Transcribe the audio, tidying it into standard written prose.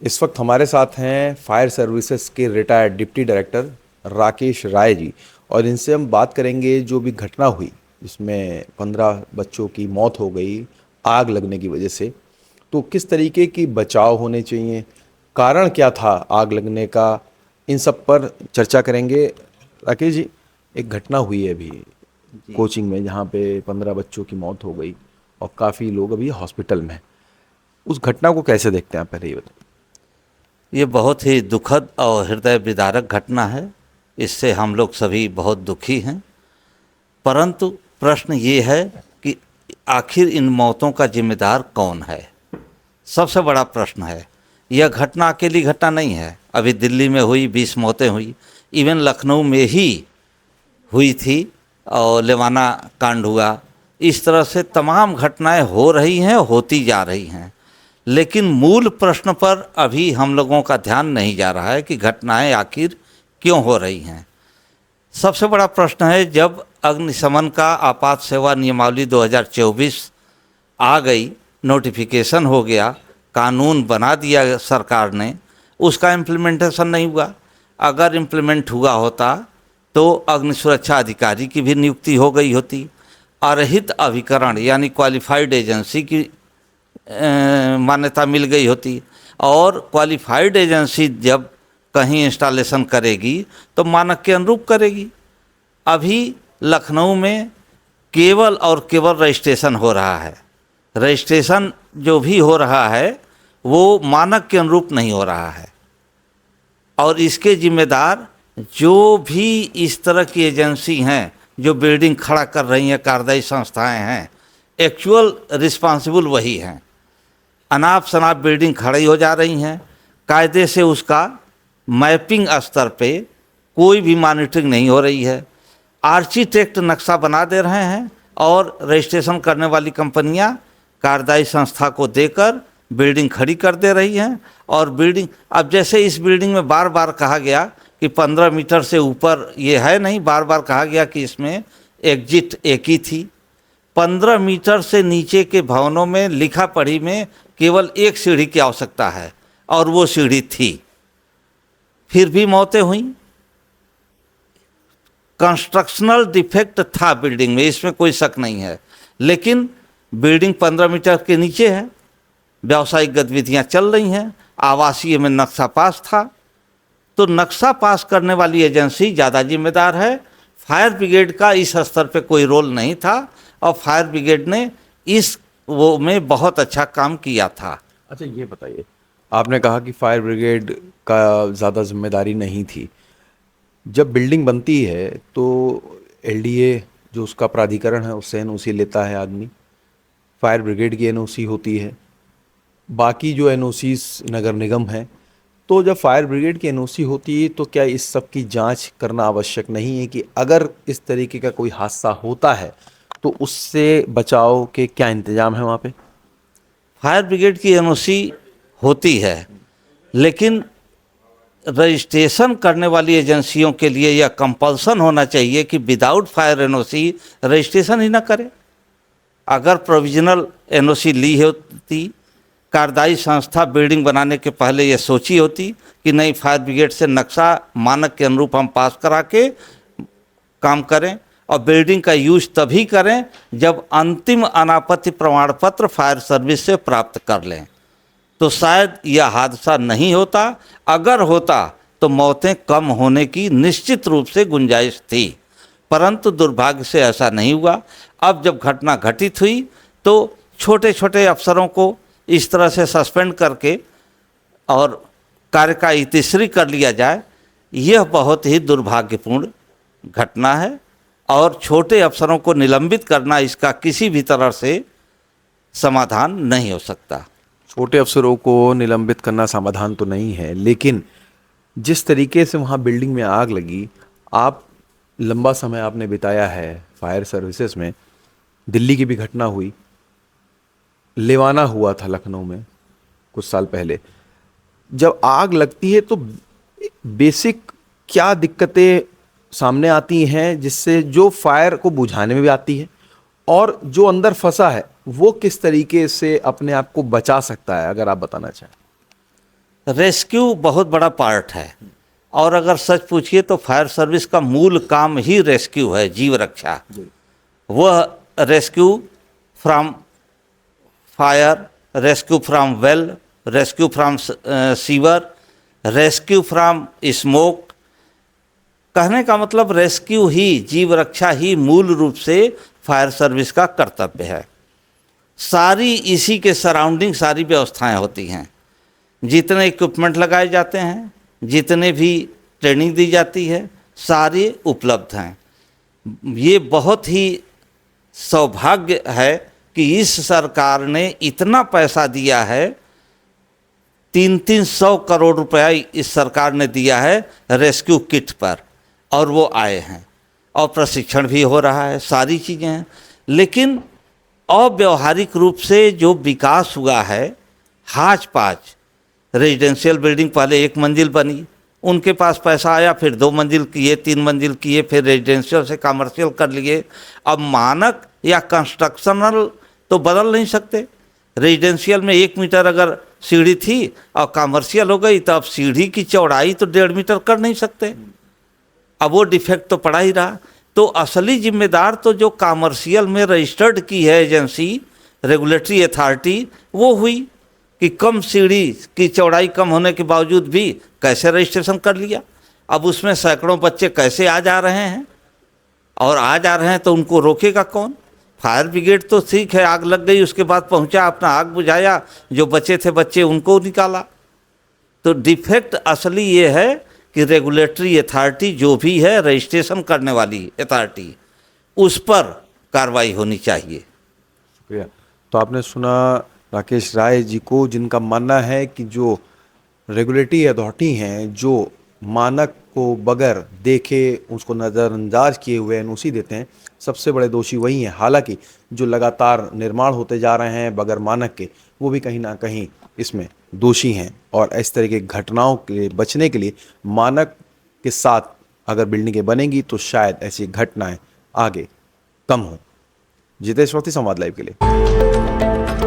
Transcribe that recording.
इस वक्त हमारे साथ हैं फायर सर्विसेज के retired deputy director Rakesh Rai ji. और इनसे हम बात करेंगे जो भी घटना हुई जिसमें 15 बच्चों की मौत हो गई आग लगने की वजह से। तो किस तरीके की बचाव होने चाहिए, कारण क्या था आग लगने का, इन सब पर चर्चा करेंगे। राकेश जी, एक घटना हुई है अभी जी। कोचिंग में जहाँ पे 15 बच्चों की मौत हो गई और काफ़ी लोग अभी हॉस्पिटल में हैं। उस घटना को कैसे देखते हैं आप, पहले ये बताइए। ये बहुत ही दुखद और हृदय विदारक घटना है। इससे हम लोग सभी बहुत दुखी हैं। परंतु प्रश्न ये है कि आखिर इन मौतों का जिम्मेदार कौन है। सबसे बड़ा प्रश्न है। यह घटना अकेली घटना नहीं है। अभी दिल्ली में हुई 20 मौतें हुई, इवन लखनऊ में ही हुई थी और लेवाना कांड हुआ। इस तरह से तमाम घटनाएं हो रही हैं, होती जा रही हैं। लेकिन मूल प्रश्न पर अभी हम लोगों का ध्यान नहीं जा रहा है कि घटनाएं आखिर क्यों हो रही हैं। सबसे बड़ा प्रश्न है, जब अग्निशमन का आपात सेवा नियमावली 2024 आ गई, नोटिफिकेशन हो गया, कानून बना दिया सरकार ने, उसका इम्प्लीमेंटेशन नहीं हुआ। अगर इम्प्लीमेंट हुआ होता तो अग्नि सुरक्षा अधिकारी की भी नियुक्ति हो गई होती। अरहित अभिकरण यानी क्वालिफाइड एजेंसी की मान्यता मिल गई होती। और क्वालिफाइड एजेंसी जब कहीं इंस्टॉलेशन करेगी तो मानक के अनुरूप करेगी। अभी लखनऊ में केवल और केवल रजिस्ट्रेशन हो रहा है। रजिस्ट्रेशन जो भी हो रहा है वो मानक के अनुरूप नहीं हो रहा है। और इसके जिम्मेदार जो भी इस तरह की एजेंसी हैं, जो बिल्डिंग खड़ा कर रही हैं, कार्यदायी संस्थाएं हैं, एक्चुअल रिस्पॉन्सिबल वही हैं। अनाप शनाप बिल्डिंग खड़ी हो जा रही हैं, कायदे से उसका मैपिंग स्तर पे कोई भी मॉनिटरिंग नहीं हो रही है। आर्किटेक्ट नक्शा बना दे रहे हैं और रजिस्ट्रेशन करने वाली कंपनियां कार्यदायी संस्था को देकर बिल्डिंग खड़ी कर दे रही हैं। और बिल्डिंग, अब जैसे इस बिल्डिंग में बार बार कहा गया कि 15 मीटर से ऊपर ये है नहीं, बार बार कहा गया कि इसमें एग्जिट एक ही थी। 15 मीटर से नीचे के भवनों में लिखा पढ़ी में केवल एक सीढ़ी की आवश्यकता है और वो सीढ़ी थी, फिर भी मौतें हुई। कंस्ट्रक्शनल डिफेक्ट था बिल्डिंग में, इसमें कोई शक नहीं है। लेकिन बिल्डिंग 15 मीटर के नीचे है, व्यावसायिक गतिविधियां चल रही हैं, आवासीय में नक्शा पास था, तो नक्शा पास करने वाली एजेंसी ज़्यादा जिम्मेदार है। फायर ब्रिगेड का इस स्तर पे कोई रोल नहीं था और फायर ब्रिगेड ने इस वो में बहुत अच्छा काम किया था। अच्छा, ये बताइए, आपने कहा कि फायर ब्रिगेड का ज़्यादा जिम्मेदारी नहीं थी। जब बिल्डिंग बनती है तो एलडीए जो उसका प्राधिकरण है उससे एनओसी लेता है आदमी, फायर ब्रिगेड की एनओसी होती है, बाकी जो एनओसीज नगर निगम है। तो जब फायर ब्रिगेड की एनओसी होती है तो क्या इस सब की जांच करना आवश्यक नहीं है कि अगर इस तरीके का कोई हादसा होता है तो उससे बचाव के क्या इंतजाम है वहाँ पे? फायर ब्रिगेड की एनओसी होती है, लेकिन रजिस्ट्रेशन करने वाली एजेंसियों के लिए यह कंपल्सन होना चाहिए कि विदाउट फायर एनओसी रजिस्ट्रेशन ही ना करें। अगर प्रोविजनल एनओसी ली होती, कार्यदायी संस्था बिल्डिंग बनाने के पहले ये सोची होती कि नहीं, फायर ब्रिगेड से नक्शा मानक के अनुरूप हम पास करा के काम करें और बिल्डिंग का यूज तभी करें जब अंतिम अनापत्ति प्रमाण पत्र फायर सर्विस से प्राप्त कर लें, तो शायद यह हादसा नहीं होता। अगर होता तो मौतें कम होने की निश्चित रूप से गुंजाइश थी, परंतु दुर्भाग्य से ऐसा नहीं हुआ। अब जब घटना घटित हुई तो छोटे छोटे अफसरों को इस तरह से सस्पेंड करके और कार्य का इतिश्री कर लिया जाए, यह बहुत ही दुर्भाग्यपूर्ण घटना है। और छोटे अफसरों को निलंबित करना इसका किसी भी तरह से समाधान नहीं हो सकता। छोटे अफसरों को निलंबित करना समाधान तो नहीं है, लेकिन जिस तरीके से वहाँ बिल्डिंग में आग लगी, आप लंबा समय आपने बिताया है फायर सर्विसेज में। दिल्ली की भी घटना हुई, लेवाना हुआ था लखनऊ में कुछ साल पहले। जब आग लगती है तो बेसिक क्या दिक्कतें सामने आती हैं जिससे जो फायर को बुझाने में भी आती है और जो अंदर फंसा है वो किस तरीके से अपने आप को बचा सकता है, अगर आप बताना चाहें। रेस्क्यू बहुत बड़ा पार्ट है, और अगर सच पूछिए तो फायर सर्विस का मूल काम ही रेस्क्यू है, जीव रक्षा। वह rescue from fire, rescue from well, rescue from sewer, rescue from smoke. कहने का मतलब रेस्क्यू ही, जीव रक्षा ही मूल रूप से फायर सर्विस का कर्तव्य है। सारी इसी के सराउंडिंग सारी व्यवस्थाएं होती हैं, जितने इक्विपमेंट लगाए जाते हैं, जितने भी ट्रेनिंग दी जाती है, सारे उपलब्ध हैं। ये बहुत ही सौभाग्य है कि इस सरकार ने इतना पैसा दिया है, 300 करोड़ रुपया इस सरकार ने दिया है रेस्क्यू किट पर, और वो आए हैं और प्रशिक्षण भी हो रहा है, सारी चीज़ें हैं। लेकिन अव्यवहारिक रूप से जो विकास हुआ है, हाच पाच रेजिडेंशियल बिल्डिंग पहले 1 मंजिल बनी, उनके पास पैसा आया, फिर 2 मंजिल किए, 3 मंजिल किए, फिर रेजिडेंशियल से कमर्शियल कर लिए। अब मानक या कंस्ट्रक्शनल तो बदल नहीं सकते। रेजिडेंशियल में 1 मीटर अगर सीढ़ी थी और कमर्शियल हो गई, तो अब सीढ़ी की चौड़ाई तो 1.5 मीटर कर नहीं सकते। अब वो डिफेक्ट तो पड़ा ही रहा। तो असली जिम्मेदार तो जो कमर्शियल में रजिस्टर्ड की है एजेंसी, रेगुलेटरी अथॉरिटी, वो हुई कि कम सीढ़ी की चौड़ाई कम होने के बावजूद भी कैसे रजिस्ट्रेशन कर लिया। अब उसमें सैकड़ों बच्चे कैसे आ जा रहे हैं, और आ जा रहे हैं तो उनको रोकेगा कौन? फायर ब्रिगेड तो ठीक है, आग लग गई उसके बाद पहुंचा, अपना आग बुझाया, जो बचे थे बच्चे उनको निकाला। तो डिफेक्ट असली ये है कि रेगुलेटरी अथॉरिटी जो भी है, रजिस्ट्रेशन करने वाली अथॉरिटी, उस पर कार्रवाई होनी चाहिए। शुक्रिया। तो आपने सुना राकेश राय जी को, जिनका मानना है कि जो रेगुलेटरी अथॉरिटी हैं, जो मानक को बगैर देखे उसको नज़रअंदाज किए हुए एनओसी देते हैं, सबसे बड़े दोषी वही हैं। हालांकि जो लगातार निर्माण होते जा रहे हैं बगैर मानक के, वो भी कहीं ना कहीं इसमें दोषी हैं। और इस तरह की घटनाओं के बचने के लिए मानक के साथ अगर बिल्डिंगें बनेंगी तो शायद ऐसी घटनाएं आगे कम हों। जितेश वक्ती, संवाद लाइव के लिए।